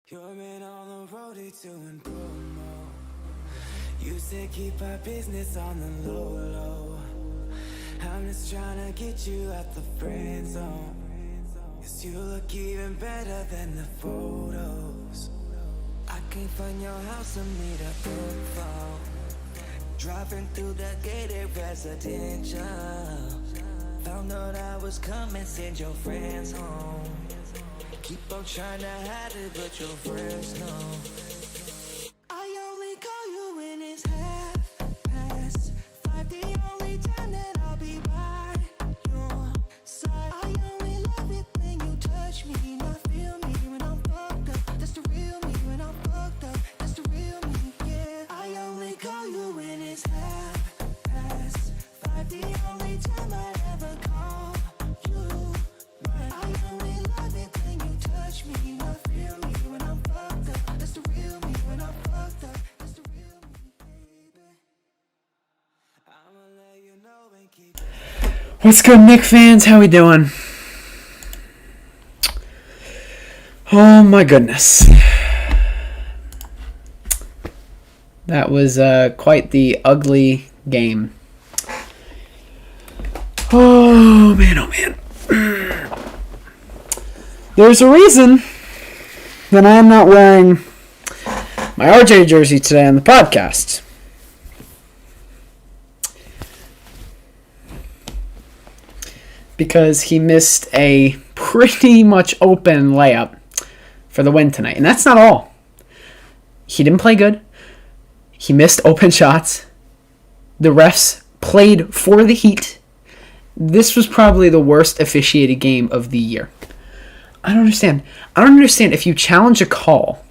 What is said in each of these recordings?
You're in on the road doing promo. You said keep our business on the low, low. I'm just trying to get you out the friend zone. 'Cause you look even better than the photos. I can't find your house, I need a info. Driving through the gated residential. Found out I was coming, send your friends home. Keep on trying to hide it, but your friends know. I only call you when it's half past 5. The only time that I'll be by your side. I only love it when you touch me. Not feel me when I'm fucked up. That's the real me when I'm fucked up. That's the real me, yeah. I only call you when it's half past 5. The only time I ever call you. I only love it when you touch me. Not feel me when I'm fucked up. That's the real me when I'm fucked up. That's the real me, baby. I'ma let you know and keep it. What's good, Knick fans? How we doing? Oh my goodness. That was quite the ugly game. Oh man, oh man. There's a reason that I am not wearing my RJ jersey today on the podcast. Because he missed a pretty much open layup for the win tonight. And that's not all. He didn't play good. He missed open shots. The refs played for the Heat. This was probably the worst officiated game of the year. I don't understand. I don't understand if you challenge a call,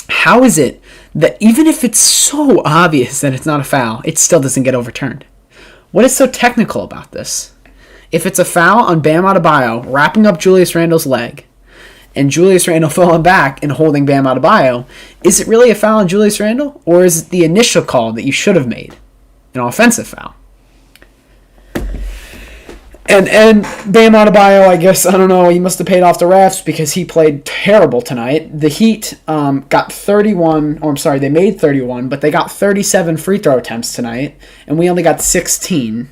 how is it that even if it's so obvious that it's not a foul, it still doesn't get overturned? What is so technical about this? If it's a foul on Bam Adebayo wrapping up Julius Randle's leg, and Julius Randle falling back and holding Bam Adebayo, is it really a foul on Julius Randle? Or is it the initial call that you should have made, an offensive foul? And Bam Adebayo, I guess, I don't know, he must have paid off the refs because he played terrible tonight. The Heat got 31, or I'm sorry, they made 31, but they got 37 free throw attempts tonight, and we only got 16.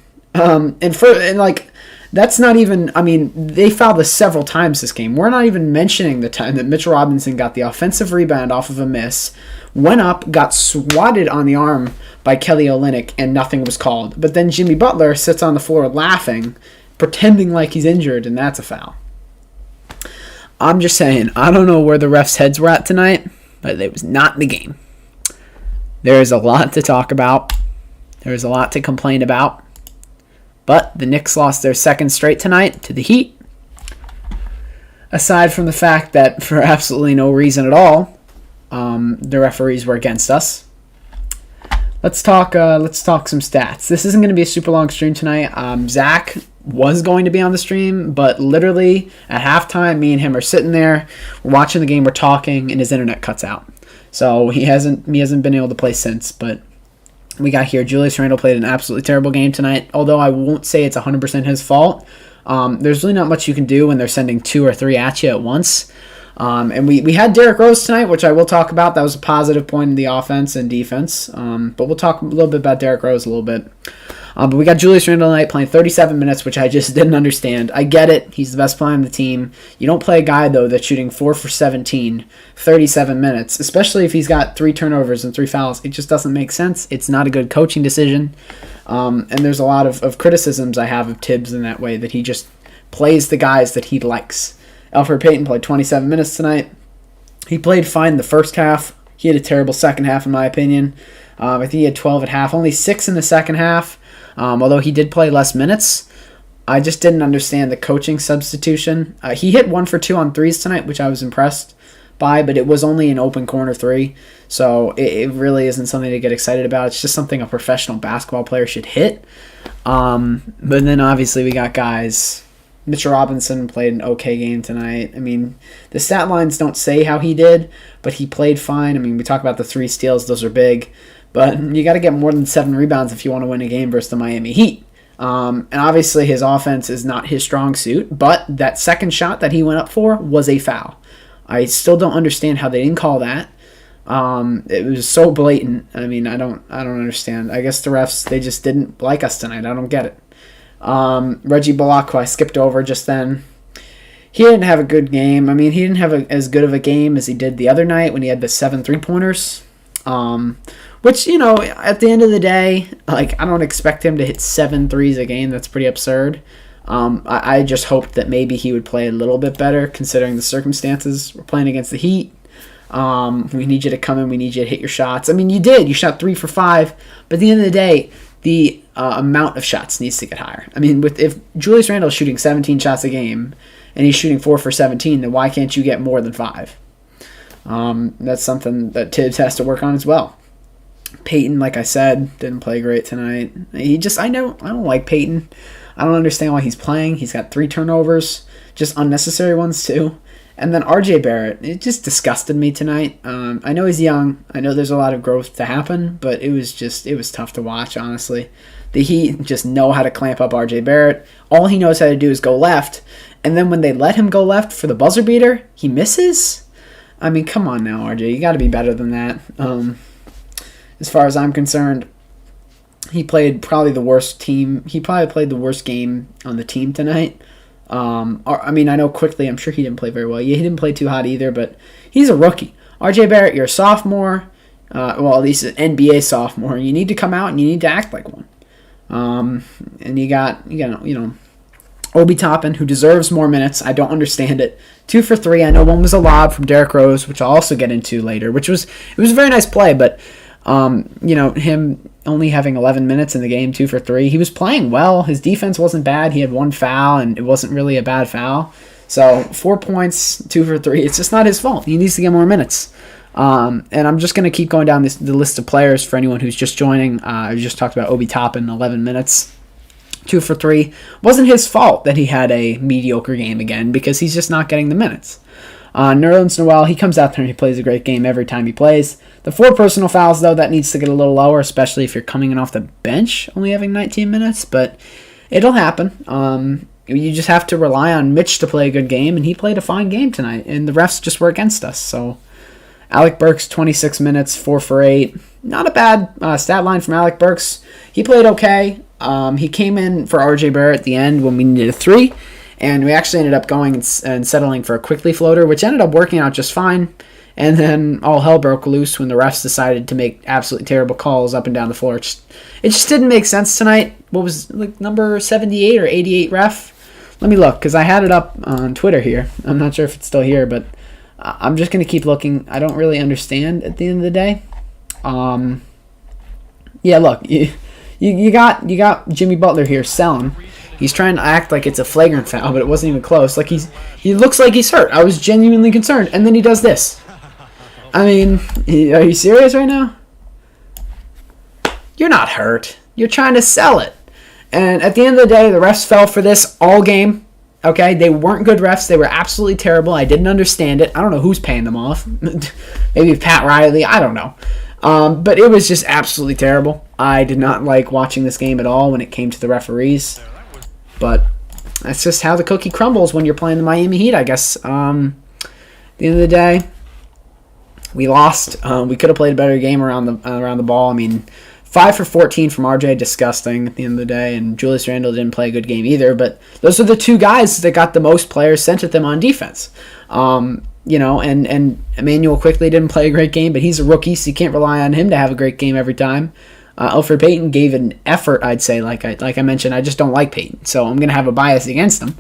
That's not even, I mean, they fouled us several times this game. We're not even mentioning the time that Mitchell Robinson got the offensive rebound off of a miss, went up, got swatted on the arm by Kelly Olynyk, and nothing was called. But then Jimmy Butler sits on the floor laughing, pretending like he's injured, and that's a foul. I'm just saying, I don't know where the refs' heads were at tonight, but it was not in the game. There is a lot to talk about. There is a lot to complain about. But the Knicks lost their second straight tonight to the Heat. Aside from the fact that for absolutely no reason at all, the referees were against us. Let's talk some stats. This isn't going to be a super long stream tonight. Zach was going to be on the stream, but literally at halftime, me and him are sitting there, we're watching the game, we're talking, and his internet cuts out. So he hasn't been able to play since, but we got here. Julius Randle played an absolutely terrible game tonight, although I won't say it's 100% his fault. There's really not much you can do when they're sending 2 or 3 at you at once. And we had DRose tonight, which I will talk about. That was a positive point in the offense and defense. But we'll talk a little bit about DRose a little bit. But we got Julius Randle tonight playing 37 minutes, which I just didn't understand. I get it. He's the best player on the team. You don't play a guy, though, that's shooting 4 for 17, 37 minutes, especially if he's got 3 turnovers and 3 fouls. It just doesn't make sense. It's not a good coaching decision. And there's a lot of criticisms I have of Tibbs in that way, that he just plays the guys that he likes. Elfrid Payton played 27 minutes tonight. He played fine the first half. He had a terrible second half, in my opinion. I think he had 12 at half, only 6 in the second half. Although he did play less minutes, I just didn't understand the coaching substitution. He hit 1 for 2 on threes tonight, which I was impressed by, but it was only an open corner 3, so it really isn't something to get excited about. It's just something a professional basketball player should hit. But then obviously we got guys. Mitchell Robinson played an okay game tonight. I mean, the stat lines don't say how he did, but he played fine. I mean, we talk about the 3 steals; those are big. But you got to get more than 7 rebounds if you want to win a game versus the Miami Heat. And obviously his offense is not his strong suit, but that second shot that he went up for was a foul. I still don't understand how they didn't call that. It was so blatant. I mean, I don't understand. I guess the refs, they just didn't like us tonight. I don't get it. Reggie Bullock, who I skipped over just then, he didn't have a good game. I mean, he didn't have as good of a game as he did the other night when he had the 7 3-pointers. Which, at the end of the day, like, I don't expect him to hit 7 threes a game. That's pretty absurd. I just hoped that maybe he would play a little bit better considering the circumstances. We're playing against the Heat. We need you to come in. We need you to hit your shots. I mean, you did. You shot 3 for 5. But at the end of the day, the amount of shots needs to get higher. I mean, if Julius Randle is shooting 17 shots a game and he's shooting 4 for 17, then why can't you get more than 5? That's something that Tibbs has to work on as well. Peyton, like I said, didn't play great tonight. I don't like Peyton. I don't understand why he's playing. He's got 3 turnovers, just unnecessary ones too. And then RJ Barrett, it just disgusted me tonight. I know he's young. I know there's a lot of growth to happen, but it was tough to watch, honestly. The Heat just know how to clamp up RJ Barrett. All he knows how to do is go left. And then when they let him go left for the buzzer beater, he misses? I mean, come on now, RJ. You got to be better than that. As far as I'm concerned, he played probably the worst team. He probably played the worst game on the team tonight. I know quickly, I'm sure he didn't play very well. Yeah, he didn't play too hot either, but he's a rookie. RJ Barrett, you're a sophomore. At least an NBA sophomore. You need to come out and you need to act like one. And you got Obi Toppin, who deserves more minutes. I don't understand it. 2 for 3. I know one was a lob from DRose, which I'll also get into later, it was a very nice play, but him only having 11 minutes in the game, 2 for 3. He was playing well. His defense wasn't bad. He had 1 foul, and it wasn't really a bad foul. So 4 points, 2 for 3. It's just not his fault. He needs to get more minutes. And I'm just going to keep going down the list of players for anyone who's just joining. I just talked about Obi Toppin, 11 minutes, 2 for 3. Wasn't his fault that he had a mediocre game again because he's just not getting the minutes. Nerlens Noel, he comes out there and he plays a great game every time he plays. The 4 personal fouls, though, that needs to get a little lower, especially if you're coming in off the bench, only having 19 minutes, but it'll happen. You just have to rely on Mitch to play a good game, and he played a fine game tonight, and the refs just were against us. So Alec Burks, 26 minutes, 4 for 8. Not a bad stat line from Alec Burks. He played okay. He came in for RJ Barrett at the end when we needed a 3, and we actually ended up going and settling for a quickly floater, which ended up working out just fine. And then all hell broke loose when the refs decided to make absolutely terrible calls up and down the floor. It just didn't make sense tonight. What was number 78 or 88 ref? Let me look, because I had it up on Twitter here. I'm not sure if it's still here, but I'm just going to keep looking. I don't really understand at the end of the day. Yeah, look, you got Jimmy Butler here selling. He's trying to act like it's a flagrant foul, but it wasn't even close. Like he looks like he's hurt. I was genuinely concerned, and then he does this. I mean, are you serious right now? You're not hurt. You're trying to sell it. And at the end of the day, the refs fell for this all game. Okay, they weren't good refs. They were absolutely terrible. I didn't understand it. I don't know who's paying them off. Maybe Pat Riley. I don't know. But it was just absolutely terrible. I did not like watching this game at all when it came to the referees. But that's just how the cookie crumbles when you're playing the Miami Heat, I guess. At the end of the day, we lost. We could have played a better game around the ball. I mean, 5 for 14 from RJ, disgusting at the end of the day. And Julius Randle didn't play a good game either. But those are the 2 guys that got the most players sent at them on defense. And Emmanuel quickly didn't play a great game, but he's a rookie, so you can't rely on him to have a great game every time. Elfrid Payton gave an effort, I'd say. Like I mentioned, I just don't like Payton, so I'm going to have a bias against him.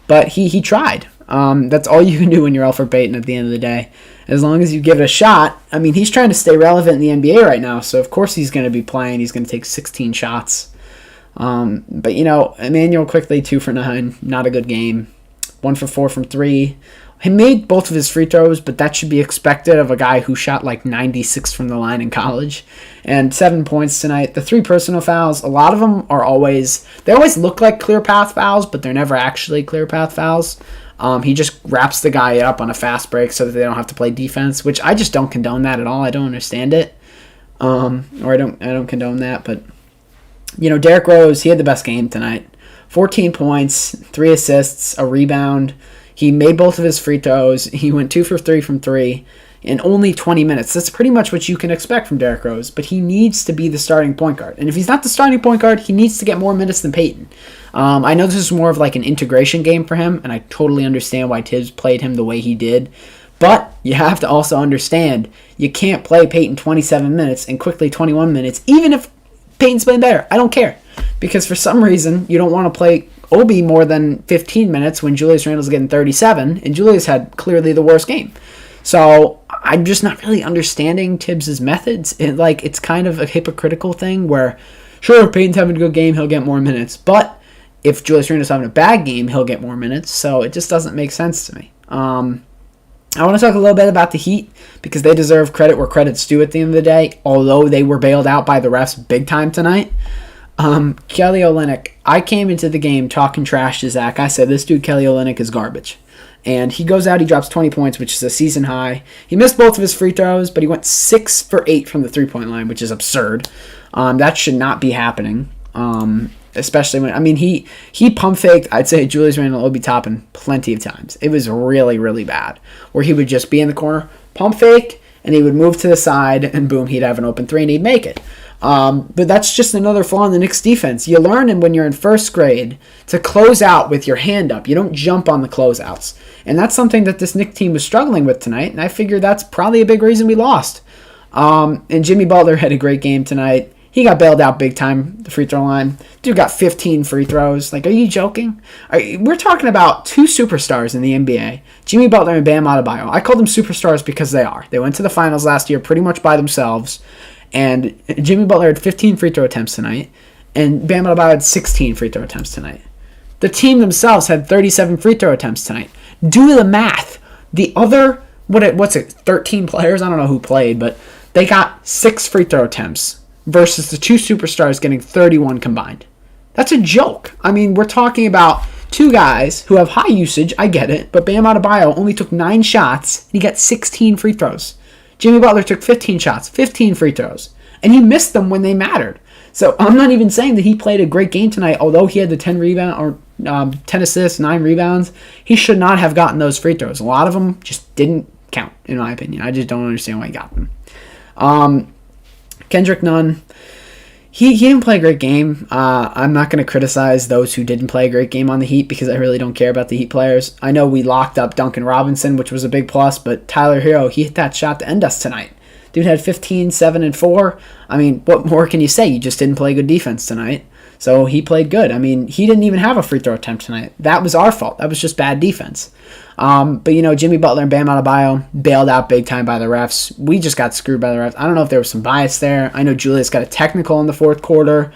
But he tried. That's all you can do when you're Elfrid Payton at the end of the day. As long as you give it a shot. I mean, he's trying to stay relevant in the NBA right now, so of course he's going to be playing. He's going to take 16 shots. But, Emmanuel quickly, 2 for 9. Not a good game. 1 for 4 from 3. He made both of his free throws, but that should be expected of a guy who shot like 96 from the line in college. And 7 points tonight. The 3 personal fouls, a lot of them are they always look like clear path fouls, but they're never actually clear path fouls. He just wraps the guy up on a fast break so that they don't have to play defense, which I just don't condone that at all. I don't understand it. Or I don't condone that, but Derrick Rose, he had the best game tonight. 14 points, 3 assists, a rebound. He made both of his free throws. He went 2 for 3 from 3 in only 20 minutes. That's pretty much what you can expect from Derrick Rose, but he needs to be the starting point guard. And if he's not the starting point guard, he needs to get more minutes than Peyton. I know this is more of like an integration game for him, and I totally understand why Tibbs played him the way he did. But you have to also understand you can't play Peyton 27 minutes and quickly 21 minutes, even if Peyton's playing better. I don't care. Because for some reason, you don't want to play Obi more than 15 minutes when Julius Randle's getting 37, and Julius had clearly the worst game. So I'm just not really understanding Tibbs' methods. It's kind of a hypocritical thing where, sure, if Peyton's having a good game, he'll get more minutes. But if Julius Randle's having a bad game, he'll get more minutes. So it just doesn't make sense to me. I want to talk a little bit about the Heat because they deserve credit where credit's due at the end of the day, although they were bailed out by the refs big time tonight. Kelly Olynyk, I came into the game talking trash to Zach. I said, this dude Kelly Olynyk is garbage. And he goes out, he drops 20 points, which is a season high. He missed both of his free throws, but he went 6 for 8 from the three-point line, which is absurd. That should not be happening. Especially when, he pump faked, I'd say Julius Randle Obi Toppin plenty of times. It was really, really bad. Where he would just be in the corner, pump fake, and he would move to the side, and boom, he'd have an open three, and he'd make it. But that's just another flaw in the Knicks defense. You learn when you're in first grade to close out with your hand up. You don't jump on the closeouts. And that's something that this Knicks team was struggling with tonight, and I figure that's probably a big reason we lost. And Jimmy Butler had a great game tonight. He got bailed out big time, the free throw line. Dude got 15 free throws. Are you joking? We're talking about two superstars in the NBA, Jimmy Butler and Bam Adebayo. I call them superstars because they are. They went to the finals last year pretty much by themselves. And Jimmy Butler had 15 free throw attempts tonight, and Bam Adebayo had 16 free throw attempts tonight. The team themselves had 37 free throw attempts tonight. Do the math. The other, 13 players? I don't know who played, but they got 6 free throw attempts versus the two superstars getting 31 combined. That's a joke. We're talking about two guys who have high usage, I get it, but Bam Adebayo only took 9 shots, and he got 16 free throws. Jimmy Butler took 15 shots, 15 free throws, and he missed them when they mattered. So I'm not even saying that he played a great game tonight, although he had the 10 assists, 9 rebounds. He should not have gotten those free throws. A lot of them just didn't count, in my opinion. I just don't understand why he got them. Kendrick Nunn, he didn't play a great game. I'm not going to criticize those who didn't play a great game on the Heat because I really don't care about the Heat players. I know we locked up Duncan Robinson, which was a big plus, but Tyler Hero, he hit that shot to end us tonight. Dude had 15, 7, and 4. What more can you say? You just didn't play good defense tonight. So he played good. He didn't even have a free throw attempt tonight. That was our fault. That was just bad defense. But Jimmy Butler and Bam Adebayo bailed out big time by the refs. We just got screwed by the refs. I don't know if there was some bias there. I know Julius got a technical in the fourth quarter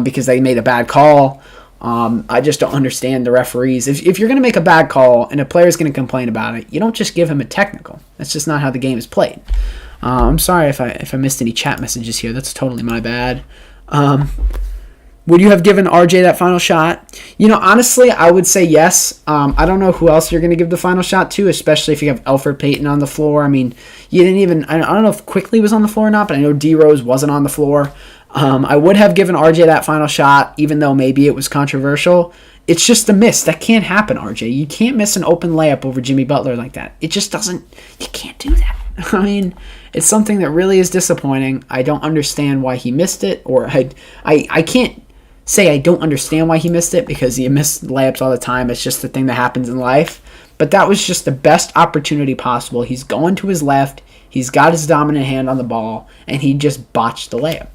because they made a bad call. I just don't understand the referees. If you're going to make a bad call and a player's going to complain about it, you don't just give him a technical. That's just not how the game is played. I'm sorry if I missed any chat messages here. That's totally my bad. Would you have given RJ that final shot? Honestly, I would say yes. I don't know who else you're going to give the final shot to, especially if you have Elfrid Payton on the floor. You didn't even... I don't know if Quickly was on the floor or not, but I know DRose wasn't on the floor. I would have given RJ that final shot, even though maybe it was controversial. It's just a miss. That can't happen, RJ. You can't miss an open layup over Jimmy Butler like that. It just doesn't... You can't do that. It's something that really is disappointing. I don't understand why he missed it, or I can't say I don't understand why he missed it because you miss layups all the time. It's just the thing that happens in life. But that was just the best opportunity possible. He's going to his left. He's got his dominant hand on the ball, and he just botched the layup.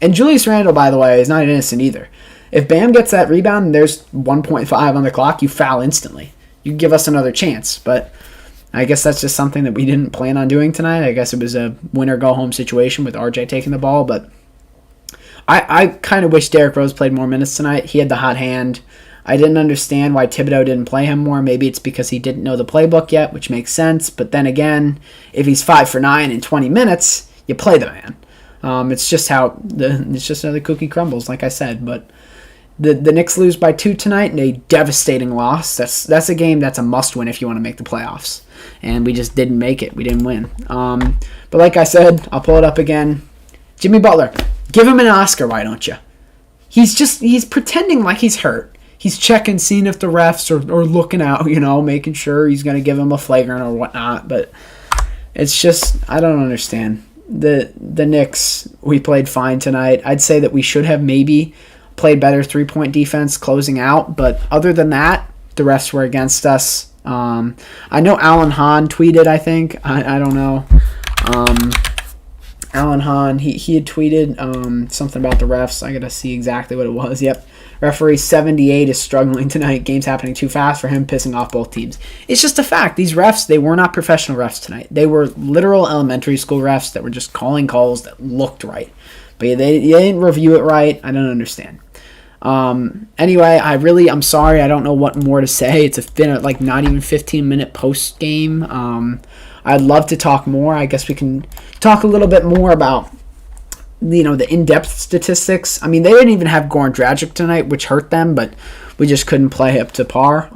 And Julius Randle, by the way, is not innocent either. If Bam gets that rebound and there's 1.5 on the clock, you foul instantly. You give us another chance. But I guess that's just something that we didn't plan on doing tonight. I guess it was a win-or-go-home situation with RJ taking the ball, but I kind of wish Derrick Rose played more minutes tonight. He had the hot hand. I didn't understand why Thibodeau didn't play him more. Maybe it's because he didn't know the playbook yet, which makes sense. But then again, if he's 5 for 9 in 20 minutes, you play the man. It's just how the cookie crumbles, like I said. But the Knicks lose by 2 tonight in a devastating loss. That's a game that's a must-win if you want to make the playoffs. And we just didn't make it. We didn't win. But like I said, I'll pull it up again. Jimmy Butler. Give him an Oscar, why don't you? He's pretending like he's hurt. he's checking, seeing if the refs are looking out, making sure he's going to give him a flagrant or whatnot. But it's just, I don't understand. The Knicks, we played fine tonight. I'd say that we should have maybe played better 3-point defense closing out. But other than that, the refs were against us. I know Alan Hahn tweeted, I think. I don't know. Alan Hahn, he had tweeted something about the refs. I got to see exactly what it was. Yep. Referee 78 is struggling tonight. Game's happening too fast for him, pissing off both teams. It's just a fact. These refs, they were not professional refs tonight. They were literal elementary school refs that were just calling calls that looked right. But they didn't review it right. I don't understand. Anyway, I'm sorry. I don't know what more to say. It's been like not even 15-minute post game. I'd love to talk more. I guess we can talk a little bit more about the in-depth statistics. I mean, they didn't even have Goran Dragic tonight, which hurt them, but we just couldn't play up to par.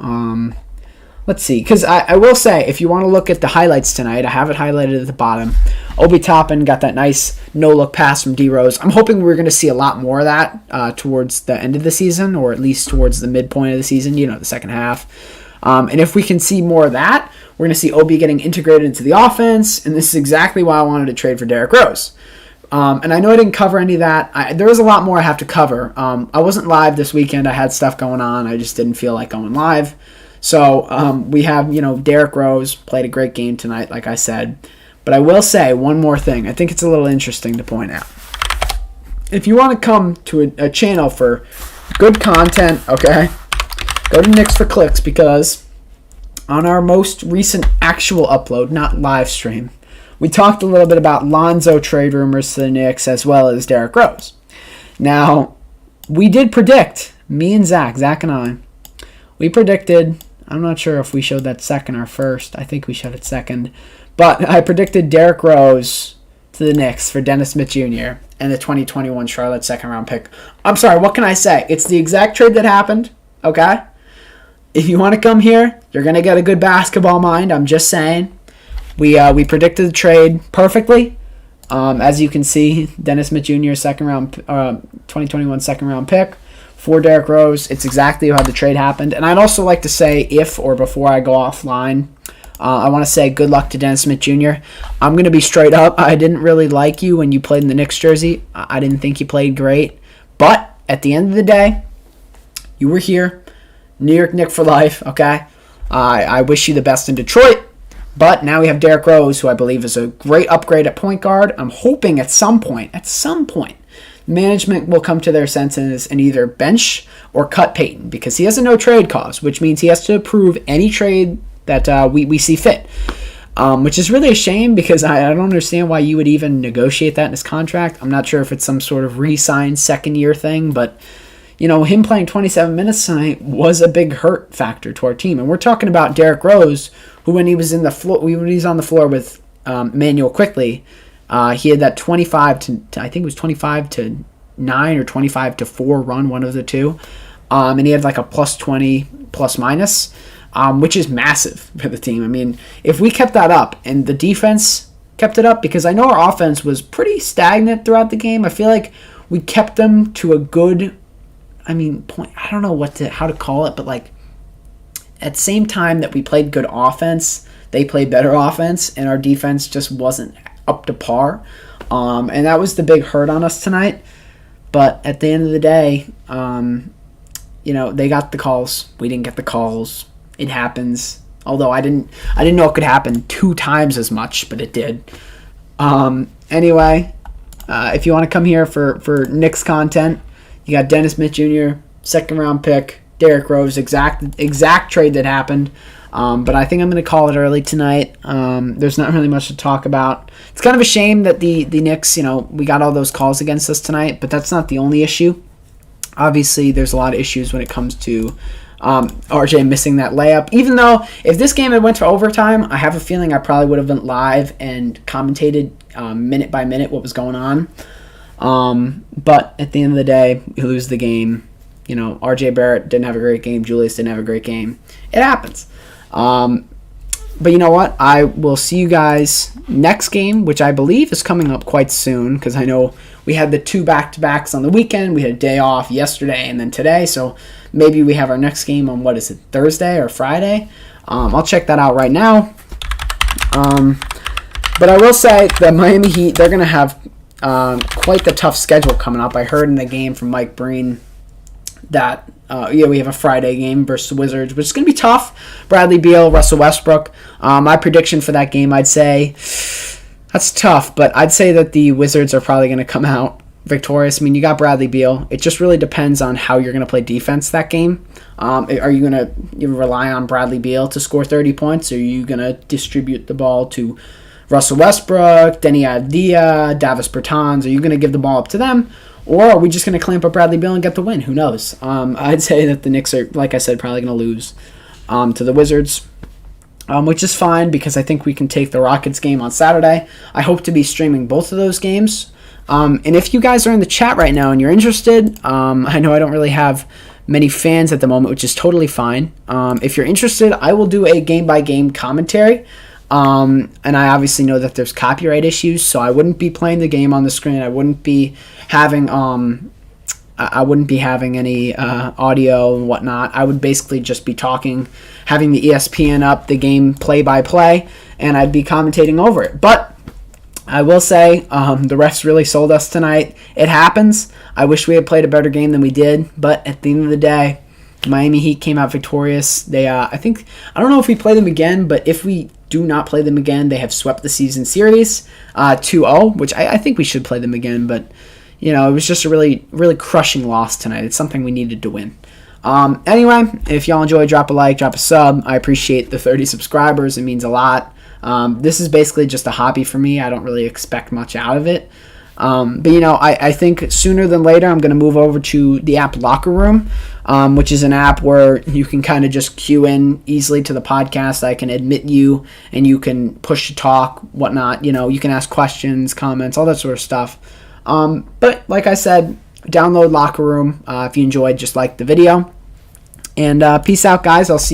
Let's see, because I will say, if you want to look at the highlights tonight, I have it highlighted at the bottom. Obi Toppin got that nice no-look pass from DRose. I'm hoping we're going to see a lot more of that towards the end of the season, or at least towards the midpoint of the season, the second half. And if we can see more of that, we're going to see Obi getting integrated into the offense, and this is exactly why I wanted to trade for Rose. And I know I didn't cover any of that. There was a lot more I have to cover. I wasn't live this weekend. I had stuff going on. I just didn't feel like going live. So we have, Rose played a great game tonight, like I said. But I will say one more thing. I think it's a little interesting to point out. If you want to come to a channel for good content, okay, go to Knicks4Clicks, because on our most recent actual upload, not live stream, we talked a little bit about Lonzo trade rumors to the Knicks as well as Rose. Now, we did predict, me and Zach and I, we predicted, I'm not sure if we showed that second or first. I think we showed it second. But I predicted Rose to the Knicks for Dennis Smith Jr. and the 2021 Charlotte second-round pick. I'm sorry, what can I say? It's the exact trade that happened, okay? If you want to come here, you're going to get a good basketball mind. I'm just saying. We predicted the trade perfectly. As you can see, Dennis Smith Jr. 2021 second-round pick for Derrick Rose. It's exactly how the trade happened. And I'd also like to say, if or before I go offline, I want to say good luck to Dennis Smith Jr. I'm going to be straight up. I didn't really like you when you played in the Knicks jersey. I didn't think you played great. But at the end of the day, you were here. New York Knick for life, okay? I wish you the best in Detroit. But now we have Derrick Rose, who I believe is a great upgrade at point guard. I'm hoping at some point, management will come to their senses and either bench or cut Peyton, because he has a no-trade clause, which means he has to approve any trade that we see fit, which is really a shame, because I don't understand why you would even negotiate that in his contract. I'm not sure if it's some sort of re-signed second-year thing, but him playing 27 minutes tonight was a big hurt factor to our team. And we're talking about Derrick Rose, who when he was on the floor with Manuel Quickly, he had that 25 to I think it was 25 to 9 or 25 to 4 run, one of the two, and he had like a plus 20 plus minus, which is massive for the team. I mean, if we kept that up and the defense kept it up, because I know our offense was pretty stagnant throughout the game. I feel like we kept them to a good, point. I don't know how to call it, but like at the same time that we played good offense, they played better offense, and our defense just wasn't up to par. And that was the big hurt on us tonight. But at the end of the day, they got the calls. We didn't get the calls. It happens. Although I didn't know it could happen 2 times as much, but it did. Anyway, if you want to come here for Knicks content, you got Dennis Smith Jr., second-round pick, Derrick Rose, exact trade that happened. But I think I'm going to call it early tonight. There's not really much to talk about. It's kind of a shame that the Knicks, we got all those calls against us tonight, but that's not the only issue. Obviously, there's a lot of issues when it comes to RJ missing that layup. Even though if this game had went to overtime, I have a feeling I probably would have been live and commentated minute by minute what was going on. But at the end of the day, we lose the game. RJ Barrett didn't have a great game. Julius didn't have a great game. It happens. But you know what? I will see you guys next game, which I believe is coming up quite soon, because I know we had the 2 back-to-backs on the weekend. We had a day off yesterday and then today, so maybe we have our next game on, what is it, Thursday or Friday? I'll check that out right now. But I will say the Miami Heat, they're going to have quite the tough schedule coming up. I heard in the game from Mike Breen that we have a Friday game versus the Wizards, which is going to be tough. Bradley Beal, Russell Westbrook. My prediction for that game, I'd say that's tough, but I'd say that the Wizards are probably going to come out victorious. I mean, you got Bradley Beal. It just really depends on how you're going to play defense that game. Are you going to rely on Bradley Beal to score 30 points, or are you going to distribute the ball to Russell Westbrook, Denny Avdija, Davis Bertans? Are you going to give the ball up to them? Or are we just going to clamp up Bradley Beal and get the win? Who knows? I'd say that the Knicks are, like I said, probably going to lose to the Wizards, which is fine because I think we can take the Rockets game on Saturday. I hope to be streaming both of those games. And if you guys are in the chat right now and you're interested, I know I don't really have many fans at the moment, which is totally fine. If you're interested, I will do a game-by-game commentary. And I obviously know that there's copyright issues, so I wouldn't be playing the game on the screen. I wouldn't be having any audio and whatnot. I would basically just be talking, having the ESPN up, the game play-by-play, and I'd be commentating over it. But I will say the refs really sold us tonight. It happens. I wish we had played a better game than we did, but at the end of the day, Miami Heat came out victorious. They, I don't know if we play them again, but if we do not play them again, they have swept the season series 2-0, which I think we should play them again, but it was just a really, really crushing loss tonight. It's something we needed to win. Anyway, if y'all enjoy, drop a like, drop a sub. I appreciate the 30 subscribers. It means a lot. This is basically just a hobby for me. I don't really expect much out of it. But I think sooner than later I'm going to move over to the app Locker Room, which is an app where you can kind of just queue in easily to the podcast. I can admit you, and you can push to talk, whatnot. You can ask questions, comments, all that sort of stuff. But like I said, download Locker Room if you enjoyed, just like the video. And peace out, guys. I'll see you